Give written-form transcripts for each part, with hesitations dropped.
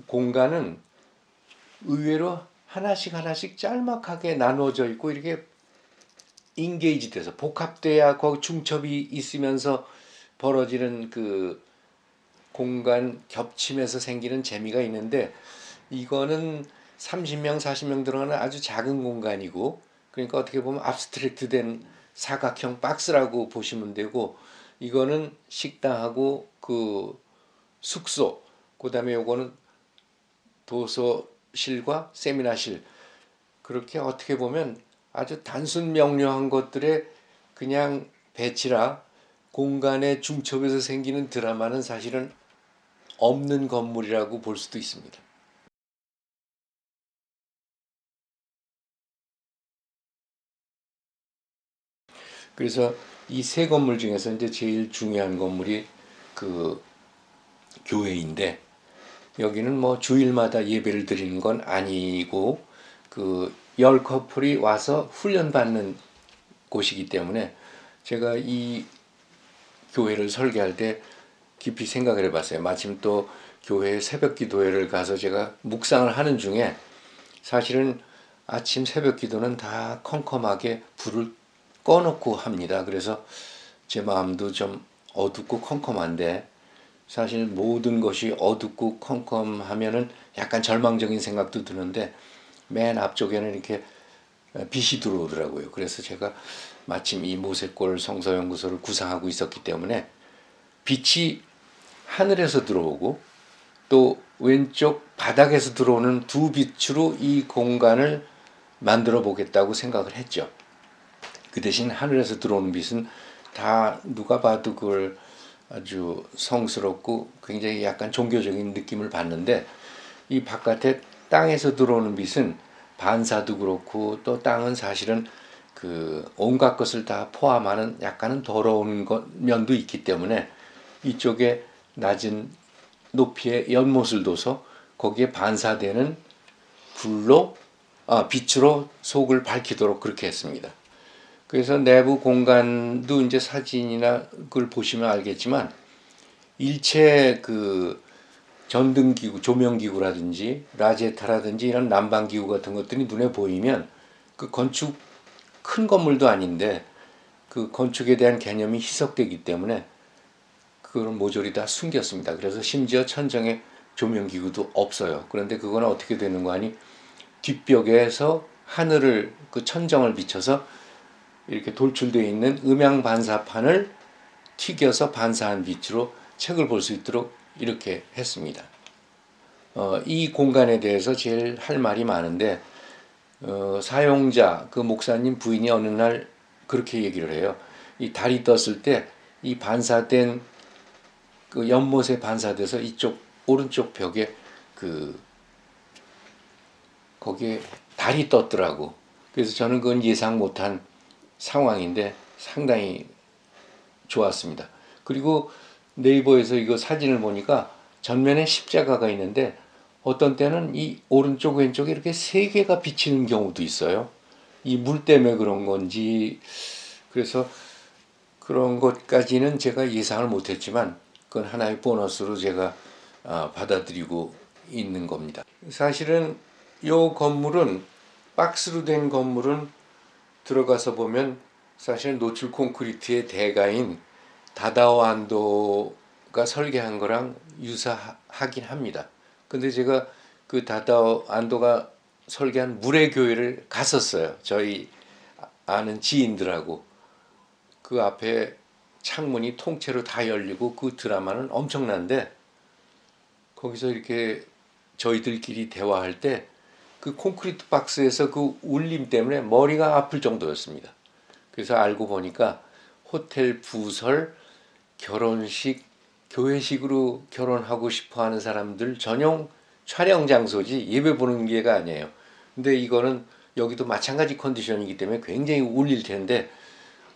공간은 의외로 하나씩 하나씩 짤막하게 나누어져 있고 이렇게 인게이지 돼서 복합돼야 거기 중첩이 있으면서 벌어지는 그 공간 겹침에서 생기는 재미가 있는데, 이거는 30명, 40명 들어가는 아주 작은 공간이고, 그러니까 어떻게 보면 압스트랙트 된 사각형 박스라고 보시면 되고, 이거는 식당하고 그 숙소, 그다음에 요거는 도서실과 세미나실, 그렇게 어떻게 보면 아주 단순 명료한 것들의 그냥 배치라 공간의 중첩에서 생기는 드라마는 사실은 없는 건물이라고 볼 수도 있습니다. 그래서 이 세 건물 중에서 이제 제일 중요한 건물이 그 교회인데, 여기는 뭐 주일마다 예배를 드리는 건 아니고 그 열 커플이 와서 훈련받는 곳이기 때문에, 제가 이 교회를 설계할 때 깊이 생각을 해봤어요. 마침 또 교회 새벽 기도회를 가서 제가 묵상을 하는 중에, 사실은 아침 새벽 기도는 다 컴컴하게 불을 꺼놓고 합니다. 그래서 제 마음도 좀 어둡고 컴컴한데, 사실 모든 것이 어둡고 컴컴하면은 약간 절망적인 생각도 드는데, 맨 앞쪽에는 이렇게 빛이 들어오더라고요. 그래서 제가 마침 이 모세골 성서연구소를 구상하고 있었기 때문에 빛이 하늘에서 들어오고 또 왼쪽 바닥에서 들어오는 두 빛으로 이 공간을 만들어 보겠다고 생각을 했죠. 그 대신 하늘에서 들어오는 빛은 다 누가 봐도 그걸 아주 성스럽고 굉장히 약간 종교적인 느낌을 받는데, 이 바깥에 땅에서 들어오는 빛은 반사도 그렇고 또 땅은 사실은 그 온갖 것을 다 포함하는 약간은 더러운 면도 있기 때문에, 이쪽에 낮은 높이의 연못을 둬서 거기에 반사되는 불로 빛으로 속을 밝히도록 그렇게 했습니다. 그래서 내부 공간도 이제 사진이나 그걸 보시면 알겠지만, 일체 그 전등기구, 조명기구라든지 라제타라든지 이런 난방기구 같은 것들이 눈에 보이면 그 건축 큰 건물도 아닌데 그 건축에 대한 개념이 희석되기 때문에 그런 모조리 다 숨겼습니다. 그래서 심지어 천정에 조명기구도 없어요. 그런데 그건 어떻게 되는 거 아니? 뒷벽에서 하늘을 그 천정을 비춰서 이렇게 돌출되어 있는 음향 반사판을 튀겨서 반사한 빛으로 책을 볼 수 있도록 이렇게 했습니다. 이 공간에 대해서 제일 할 말이 많은데, 사용자 그 목사님 부인이 어느 날 그렇게 얘기를 해요. 이 달이 떴을 때 이 반사된 그 연못에 반사돼서 이쪽 오른쪽 벽에 그 거기에 달이 떴더라고. 그래서 저는 그건 예상 못한 상황인데 상당히 좋았습니다. 그리고 네이버에서 이거 사진을 보니까 전면에 십자가가 있는데 어떤 때는 이 오른쪽 왼쪽에 이렇게 세 개가 비치는 경우도 있어요. 이 물 때문에 그런 건지, 그래서 그런 것까지는 제가 예상을 못했지만 그건 하나의 보너스로 제가 받아들이고 있는 겁니다. 사실은 이 건물은 박스로 된 건물은 들어가서 보면 사실 노출 콘크리트의 대가인 다다오 안도가 설계한 거랑 유사하긴 합니다. 근데 제가 그 다다오 안도가 설계한 물의 교회를 갔었어요. 저희 아는 지인들하고. 그 앞에 창문이 통째로 다 열리고 그 드라마는 엄청난데, 거기서 이렇게 저희들끼리 대화할 때 그 콘크리트 박스에서 그 울림 때문에 머리가 아플 정도였습니다. 그래서 알고 보니까 호텔 부설, 결혼식, 교회식으로 결혼하고 싶어 하는 사람들 전용 촬영 장소지 예배 보는 게가 아니에요. 근데 이거는 여기도 마찬가지 컨디션이기 때문에 굉장히 울릴 텐데,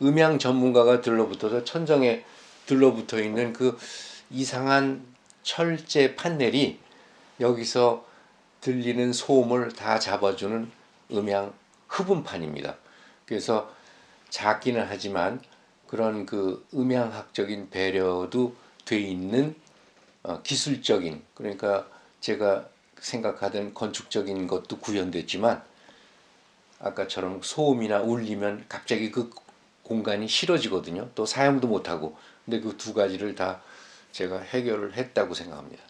음향 전문가가 들러붙어서 천정에 들러붙어 있는 그 이상한 철제 판넬이 여기서 들리는 소음을 다 잡아주는 음향 흡음판입니다. 그래서 작기는 하지만 그런 그 음향학적인 배려도 돼 있는 기술적인, 그러니까 제가 생각하던 건축적인 것도 구현됐지만 아까처럼 소음이나 울리면 갑자기 그 공간이 싫어지거든요. 또 사용도 못하고. 근데 그 두 가지를 다 제가 해결을 했다고 생각합니다.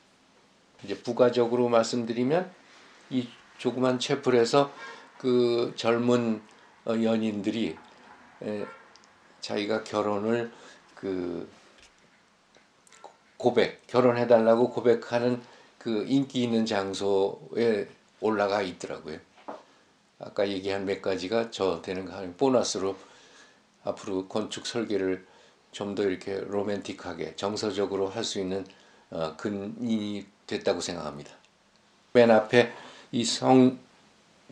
이제 부가적으로 말씀드리면 이 조그만 채플에서 그 젊은 연인들이 자기가 결혼을 그 결혼해달라고 고백하는 그 인기 있는 장소에 올라가 있더라고요. 아까 얘기한 몇 가지가 저 되는 거 하는 보너스로 앞으로 건축 설계를 좀 더 이렇게 로맨틱하게 정서적으로 할 수 있는 근이 됐다고 생각합니다. 맨 앞에 이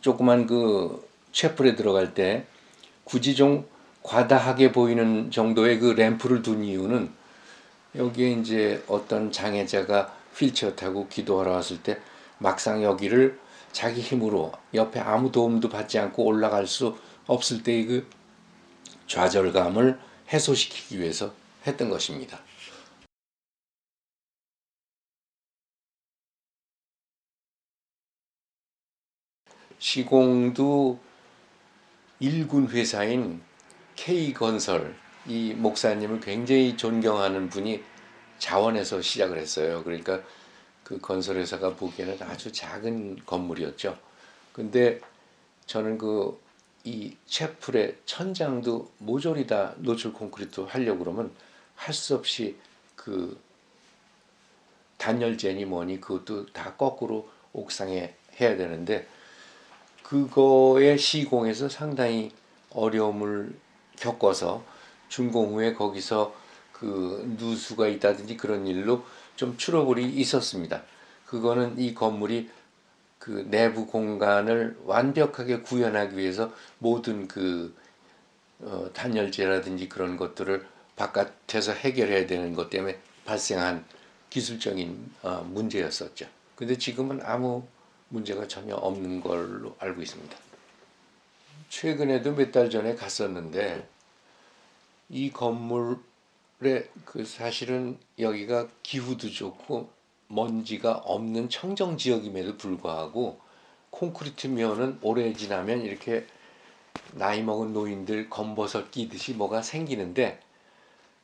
조그만 그 채플에 들어갈 때 굳이 좀 과다하게 보이는 정도의 그 램프를 둔 이유는 여기에 이제 어떤 장애자가 휠체어 타고 기도하러 왔을 때 막상 여기를 자기 힘으로 옆에 아무 도움도 받지 않고 올라갈 수 없을 때의 그 좌절감을 해소시키기 위해서 했던 것입니다. 시공도 일군 회사인 K건설, 이 목사님을 굉장히 존경하는 분이 자원해서 시작을 했어요. 그러니까 그 건설회사가 보기에는 아주 작은 건물이었죠. 근데 저는 이 채플의 천장도 모조리 다 노출 콘크리트 하려고 그러면 할 수 없이 그 단열재니 뭐니 그것도 다 거꾸로 옥상에 해야 되는데 그거의 시공에서 상당히 어려움을 겪어서 준공 후에 거기서 그 누수가 있다든지 그런 일로 좀 트러블이 있었습니다. 그거는 이 건물이 그 내부 공간을 완벽하게 구현하기 위해서 모든 단열재라든지 그런 것들을 바깥에서 해결해야 되는 것 때문에 발생한 기술적인 문제였었죠. 근데 지금은 아무 문제가 전혀 없는 걸로 알고 있습니다. 최근에도 몇 달 전에 갔었는데 이 건물에 그 사실은 여기가 기후도 좋고 먼지가 없는 청정 지역임에도 불구하고 콘크리트 면은 오래 지나면 이렇게 나이 먹은 노인들 검버섯 끼듯이 뭐가 생기는데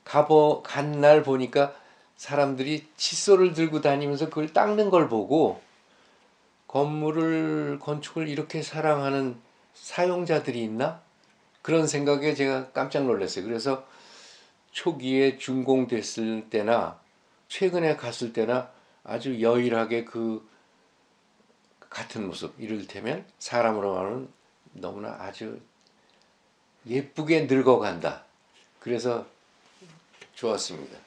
간 날 보니까 사람들이 칫솔을 들고 다니면서 그걸 닦는 걸 보고 건축을 이렇게 사랑하는 사용자들이 있나? 그런 생각에 제가 깜짝 놀랐어요. 그래서 초기에 준공됐을 때나 최근에 갔을 때나 아주 여일하게 그 같은 모습, 이를테면 사람으로 말하면 너무나 아주 예쁘게 늙어간다. 그래서 좋았습니다.